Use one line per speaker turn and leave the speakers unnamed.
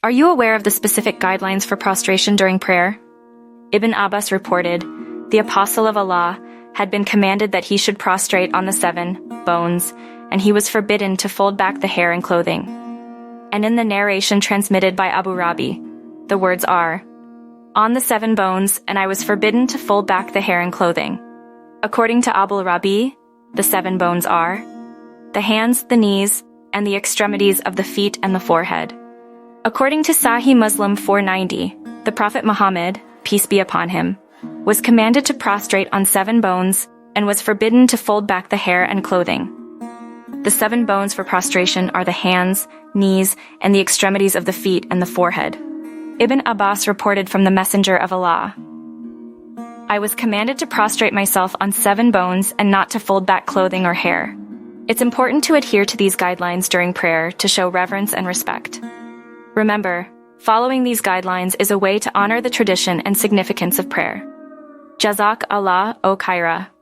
Are you aware of the specific guidelines for prostration during prayer? Ibn Abbas reported, the Apostle of Allah had been commanded that he should prostrate on the 7 bones, and he was forbidden to fold back the hair and clothing. And in the narration transmitted by Abu Rabi, the words are, on the 7 bones, and I was forbidden to fold back the hair and clothing. According to Abu Rabi, the 7 bones are the hands, the knees, and the extremities of the feet and the forehead. According to Sahih Muslim 490, the Prophet Muhammad, peace be upon him, was commanded to prostrate on 7 bones and was forbidden to fold back the hair and clothing. The 7 bones for prostration are the hands, knees, and the extremities of the feet and the forehead. Ibn Abbas reported from the Messenger of Allah, I was commanded to prostrate myself on 7 bones and not to fold back clothing or hair. It's important to adhere to these guidelines during prayer to show reverence and respect. Remember, following these guidelines is a way to honor the tradition and significance of prayer. Jazak Allah o Khaira.